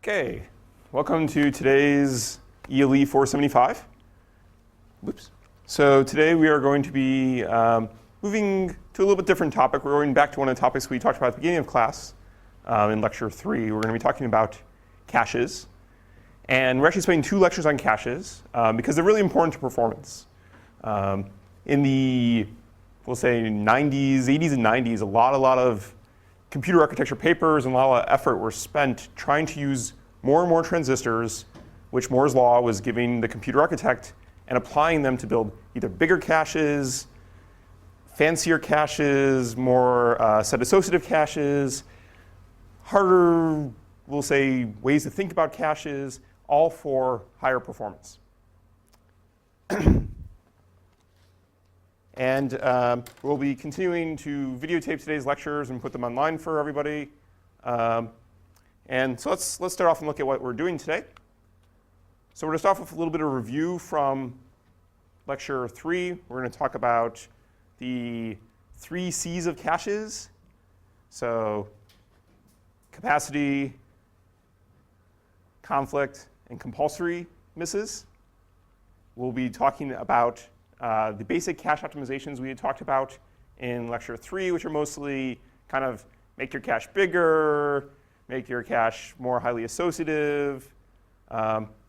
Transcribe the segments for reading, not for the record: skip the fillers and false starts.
Okay, welcome to today's ELE 475. Whoops. So today we are going to be moving to a little bit different topic. We're going back to one of the topics we talked about at the beginning of class in lecture 3. We're going to be talking about caches. And we're actually spending 2 lectures on caches because they're really important to performance. In the, we'll say, 80s and 90s, a lot of computer architecture papers and a lot of effort were spent trying to use more and more transistors, which Moore's law was giving the computer architect, and applying them to build either bigger caches, fancier caches, more set associative caches, harder, we'll say, ways to think about caches, all for higher performance. And we'll be continuing to videotape today's lectures and put them online for everybody. And so let's start off and look at what we're doing today. So we're going to start off with a little bit of review from lecture 3. We're going to talk about the 3 C's of caches. So capacity, conflict, and compulsory misses. We'll be talking about the basic cache optimizations we had talked about in lecture 3, which are mostly kind of make your cache bigger, make your cache more highly associative,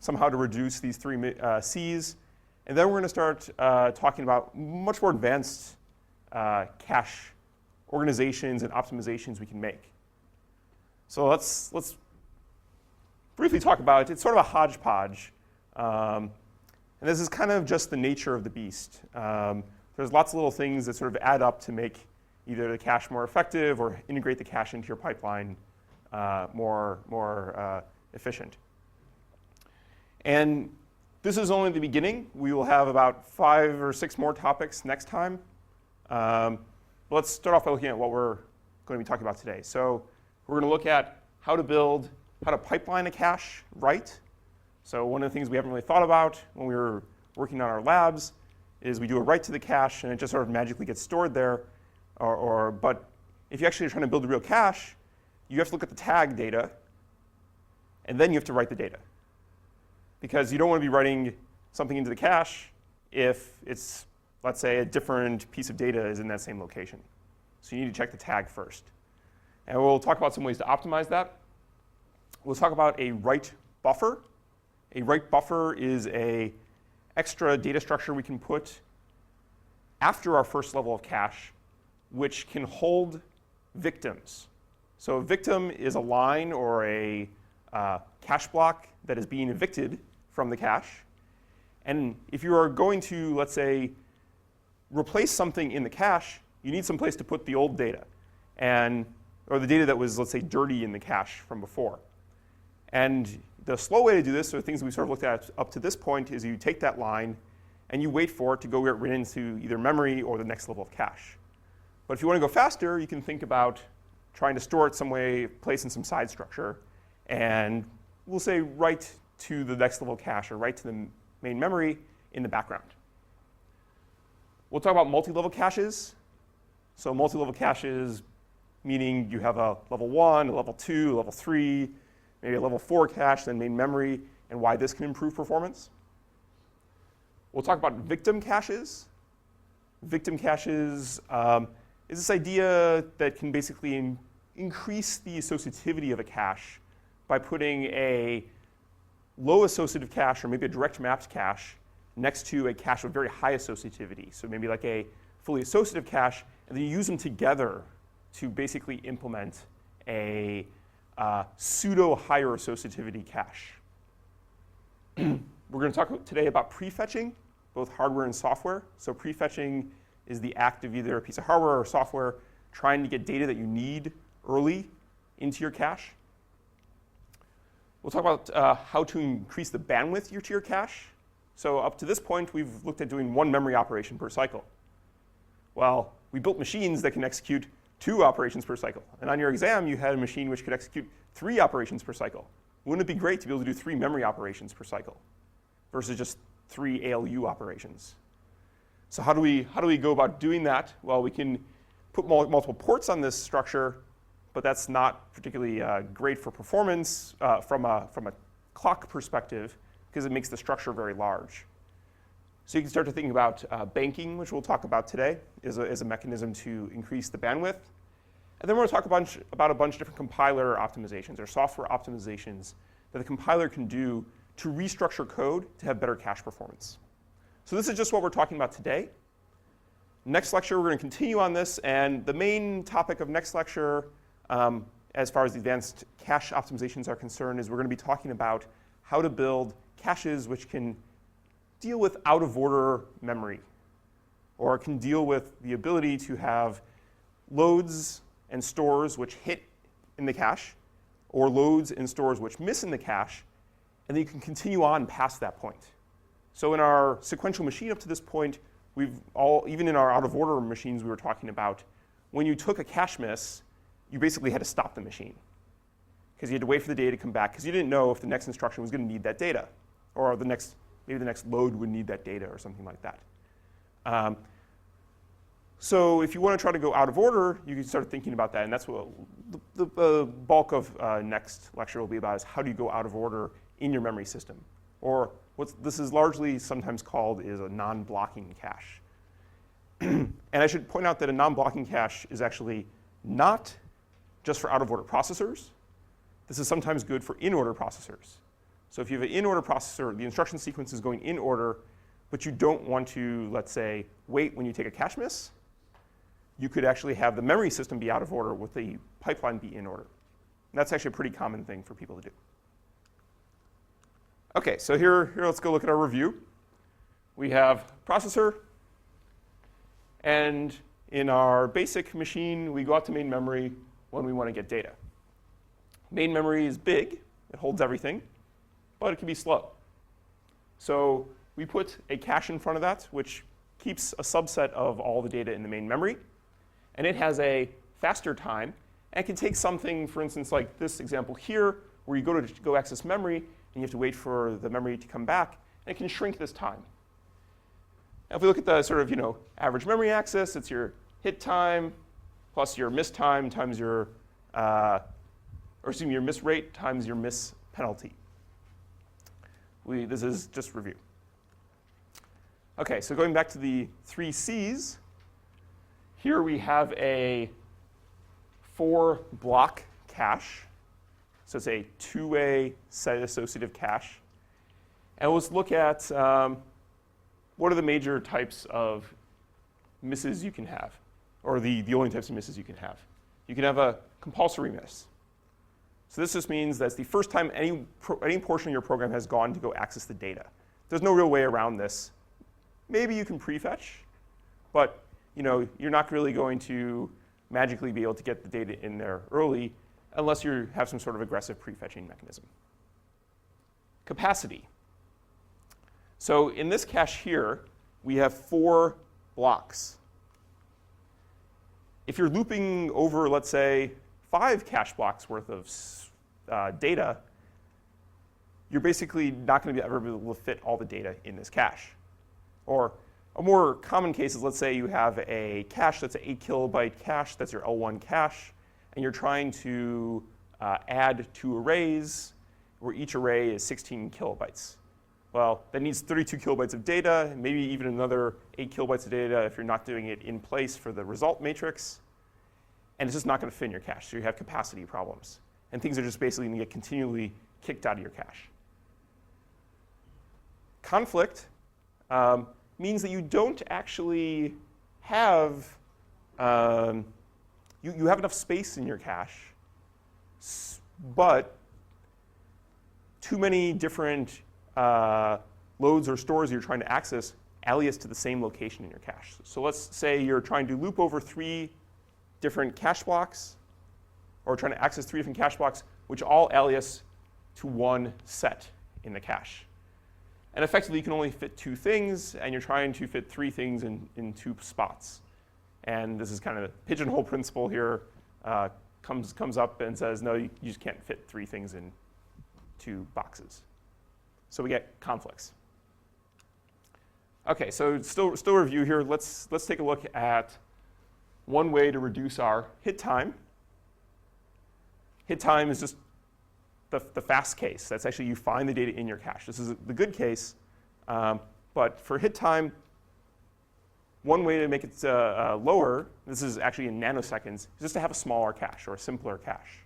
somehow to reduce these 3 C's. And then we're going to start talking about much more advanced cache organizations and optimizations we can make. So let's briefly talk about it. It's sort of a hodgepodge. And this is kind of just the nature of the beast. There's lots of little things that sort of add up to make either the cache more effective or integrate the cache into your pipeline more efficient. And this is only the beginning. We will have about 5 or 6 more topics next time. Let's start off by looking at what we're going to be talking about today. So we're going to look at how to pipeline a cache right. So one of the things we haven't really thought about when we were working on our labs is we do a write to the cache, and it just sort of magically gets stored there. But if you actually are trying to build a real cache, you have to look at the tag data, and then you have to write the data. Because you don't want to be writing something into the cache if it's, let's say, a different piece of data is in that same location. So you need to check the tag first. And we'll talk about some ways to optimize that. We'll talk about a write buffer. A write buffer is an extra data structure we can put after our first level of cache, which can hold victims. So a victim is a line or a cache block that is being evicted from the cache. And if you are going to, let's say, replace something in the cache, you need some place to put the old data, or the data that was, let's say, dirty in the cache from before. And the slow way to do this, or things we sort of looked at up to this point, is you take that line and you wait for it to go get written into either memory or the next level of cache. But if you want to go faster, you can think about trying to store it some way, place in some side structure, and we'll say write to the next level cache or write to the main memory in the background. We'll talk about multi-level caches. So multi-level caches, meaning you have a level 1, a level 2, a level 3, maybe a level 4 cache, then main memory, and why this can improve performance. We'll talk about victim caches. Victim caches is this idea that can basically increase the associativity of a cache by putting a low associative cache, or maybe a direct mapped cache, next to a cache with very high associativity. So maybe like a fully associative cache, and then you use them together to basically implement a pseudo higher associativity cache. We're going to talk today about prefetching, both hardware and software. So prefetching is the act of either a piece of hardware or software trying to get data that you need early into your cache. We'll talk about how to increase the bandwidth to your cache. So up to this point, we've looked at doing 1 memory operation per cycle. Well, we built machines that can execute 2 operations per cycle. And on your exam, you had a machine which could execute 3 operations per cycle. Wouldn't it be great to be able to do 3 memory operations per cycle versus just 3 ALU operations? So how do we go about doing that? Well, we can put multiple ports on this structure but that's not particularly great for performance from a clock perspective because it makes the structure very large. So you can start to think about banking, which we'll talk about today, as a mechanism to increase the bandwidth. And then we're going to talk about a bunch of different compiler optimizations or software optimizations that the compiler can do to restructure code to have better cache performance. So this is just what we're talking about today. Next lecture, we're going to continue on this. And the main topic of next lecture, as far as the advanced cache optimizations are concerned, is we're going to be talking about how to build caches which can deal with out-of-order memory, or can deal with the ability to have loads and stores which hit in the cache, or loads and stores which miss in the cache, and then you can continue on past that point. So in our sequential machine up to this point, even in our out-of-order machines we were talking about, when you took a cache miss, you basically had to stop the machine, because you had to wait for the data to come back, because you didn't know if the next instruction was going to need that data, or maybe the next load would need that data or something like that. So if you want to try to go out of order, you can start thinking about that. And that's what the bulk of next lecture will be about, is how do you go out of order in your memory system? Or what this is largely sometimes called is a non-blocking cache. And I should point out that a non-blocking cache is actually not just for out-of-order processors. This is sometimes good for in-order processors. So if you have an in-order processor, the instruction sequence is going in order, but you don't want to, let's say, wait when you take a cache miss, you could actually have the memory system be out of order with the pipeline be in order. And that's actually a pretty common thing for people to do. OK, so here let's go look at our review. We have processor. And in our basic machine, we go out to main memory when we want to get data. Main memory is big. It holds everything. But it can be slow. So we put a cache in front of that, which keeps a subset of all the data in the main memory. And it has a faster time. And it can take something, for instance, like this example here, where you go access memory, and you have to wait for the memory to come back. And it can shrink this time. Now, if we look at the sort of average memory access, it's your hit time plus your miss time times your miss rate times your miss penalty. This is just review. OK, so going back to the 3 Cs, here we have a 4-block cache. So it's a 2-way set associative cache. And let's look at what are the major types of misses you can have, or the only types of misses you can have. You can have a compulsory miss. So this just means that's the first time any portion of your program has gone to go access the data. There's no real way around this. Maybe you can prefetch, but you're not really going to magically be able to get the data in there early unless you have some sort of aggressive prefetching mechanism. Capacity. So in this cache here, we have 4 blocks. If you're looping over, let's say, 5 cache blocks worth of data, you're basically not going to ever be able to fit all the data in this cache. Or a more common case is, let's say you have a cache that's an 8 kilobyte cache, that's your L1 cache, and you're trying to add 2 arrays, where each array is 16 kilobytes. Well, that needs 32 kilobytes of data, and maybe even another 8 kilobytes of data if you're not doing it in place for the result matrix. And it's just not going to fit in your cache, so you have capacity problems. And things are just basically going to get continually kicked out of your cache. Conflict means that you don't actually have, you have enough space in your cache, but too many different loads or stores you're trying to access alias to the same location in your cache. So let's say you're trying to loop over 3 different cache blocks, or trying to access 3 different cache blocks, which all alias to one set in the cache. And effectively, you can only fit 2 things, and you're trying to fit 3 things in 2 spots. And this is kind of the pigeonhole principle here. Comes up and says, no, you just can't fit 3 things in 2 boxes. So we get conflicts. OK, so still review here. Let's take a look at one way to reduce our hit time. hit time is just the fast case. That's actually you find the data in your cache. This is the good case. But for hit time, one way to make it lower, this is actually in nanoseconds, is just to have a smaller cache or a simpler cache.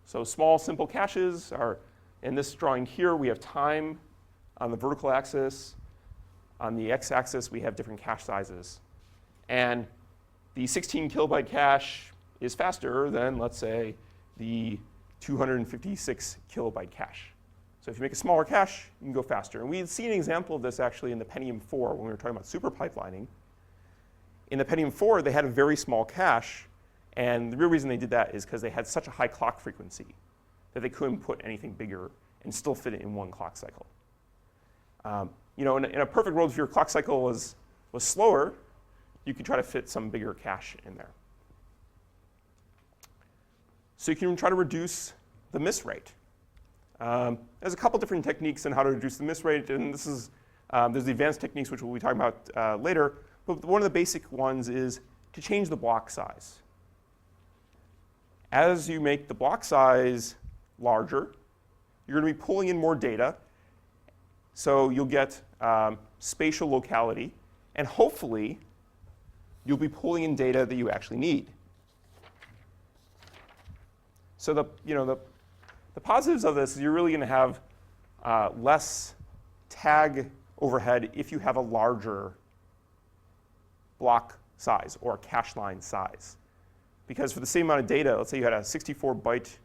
So small, simple caches are, in this drawing here, we have time on the vertical axis. On the x-axis, we have different cache sizes. And the 16 kilobyte cache is faster than, let's say, the 256 kilobyte cache. So if you make a smaller cache, you can go faster. And we had seen an example of this actually in the Pentium 4 when we were talking about super pipelining. In the Pentium 4, they had a very small cache. And the real reason they did that is because they had such a high clock frequency that they couldn't put anything bigger and still fit it in one clock cycle. In a perfect world, if your clock cycle was slower, you could try to fit some bigger cache in there. So you can try to reduce the miss rate. There's a couple different techniques on how to reduce the miss rate, and this is there's the advanced techniques which we'll be talking about later. But one of the basic ones is to change the block size. As you make the block size larger, you're going to be pulling in more data. So you'll get spatial locality, and hopefully you'll be pulling in data that you actually need. So the positives of this is you're really going to have less tag overhead if you have a larger block size or cache line size. Because for the same amount of data, let's say you had a 64-byte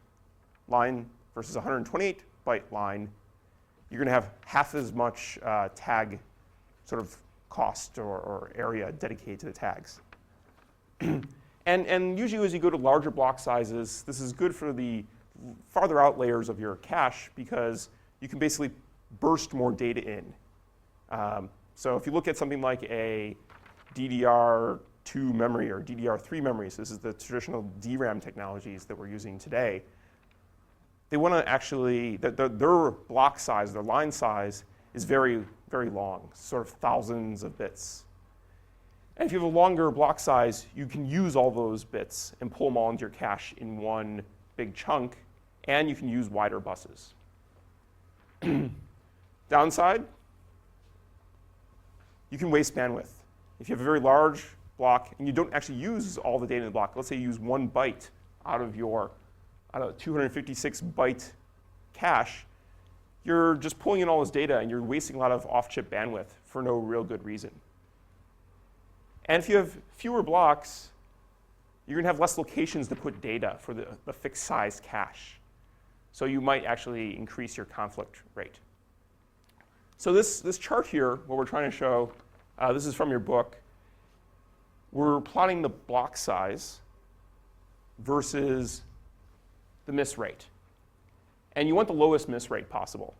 line versus a 128-byte line, you're going to have half as much tag sort of cost or area dedicated to the tags. And usually as you go to larger block sizes, this is good for the farther out layers of your cache because you can basically burst more data in. So if you look at something like a DDR2 memory or DDR3 memories, this is the traditional DRAM technologies that we're using today, they want to actually, their block size, their line size is very, very long, sort of thousands of bits. And if you have a longer block size, you can use all those bits and pull them all into your cache in one big chunk, and you can use wider buses. Downside, you can waste bandwidth. If you have a very large block and you don't actually use all the data in the block, let's say you use 1 byte out of your 256-byte cache, you're just pulling in all this data and you're wasting a lot of off-chip bandwidth for no real good reason. And if you have fewer blocks, you're going to have less locations to put data for the fixed size cache. So you might actually increase your conflict rate. So this chart here, what we're trying to show, this is from your book. We're plotting the block size versus the miss rate. And you want the lowest miss rate possible.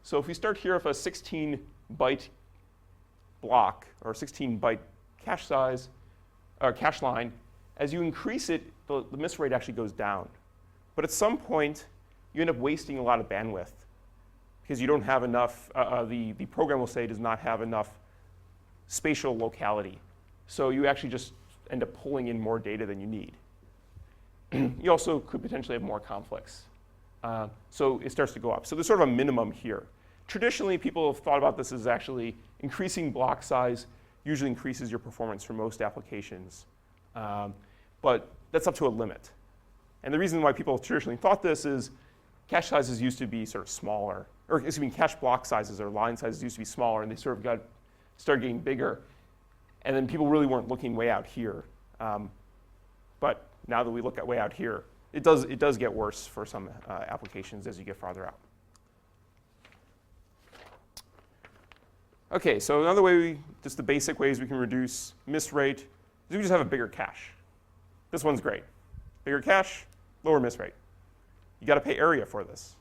So if we start here with a 16-byte block or 16-byte cache size, or cache line, as you increase it, the miss rate actually goes down. But at some point, you end up wasting a lot of bandwidth because you don't have enough, the program will say does not have enough spatial locality. So you actually just end up pulling in more data than you need. You also could potentially have more conflicts. So it starts to go up. So there's sort of a minimum here. Traditionally, people have thought about this as actually increasing block size usually increases your performance for most applications. But that's up to a limit. And the reason why people traditionally thought this is cache sizes used to be sort of smaller, or excuse me, cache block sizes or line sizes used to be smaller, and they sort of started getting bigger. And then people really weren't looking way out here. But now that we look at way out here, it does get worse for some applications as you get farther out. Okay, so another way, just the basic ways we can reduce miss rate is we just have a bigger cache. This one's great. Bigger cache, lower miss rate. You got to pay area for this.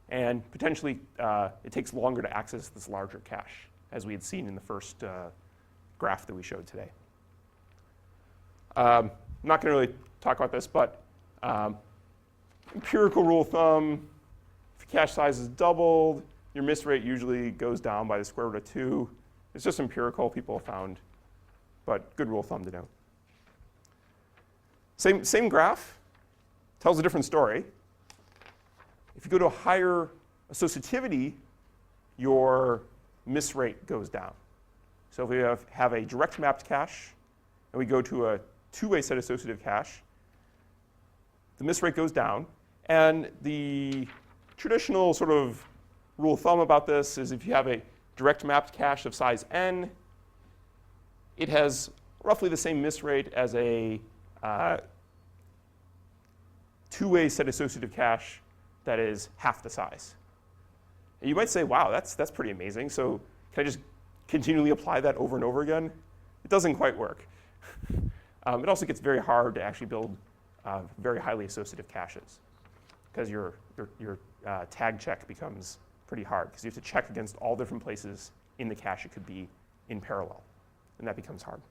And potentially, it takes longer to access this larger cache, as we had seen in the first graph that we showed today. I'm not going to really talk about this, but empirical rule of thumb, if your cache size is doubled, your miss rate usually goes down by the square root of 2. It's just empirical, people have found, but good rule of thumb to know. Same graph. tells a different story. If you go to a higher associativity, your miss rate goes down. So if we have a direct mapped cache, and we go to a two-way set associative cache, the miss rate goes down. And the traditional sort of rule of thumb about this is if you have a direct mapped cache of size n, it has roughly the same miss rate as a two-way set associative cache that is half the size. And you might say, wow, that's pretty amazing. So can I just continually apply that over and over again? It doesn't quite work. It also gets very hard to actually build very highly associative caches, because your tag check becomes pretty hard, because you have to check against all different places in the cache it could be in parallel, and that becomes hard.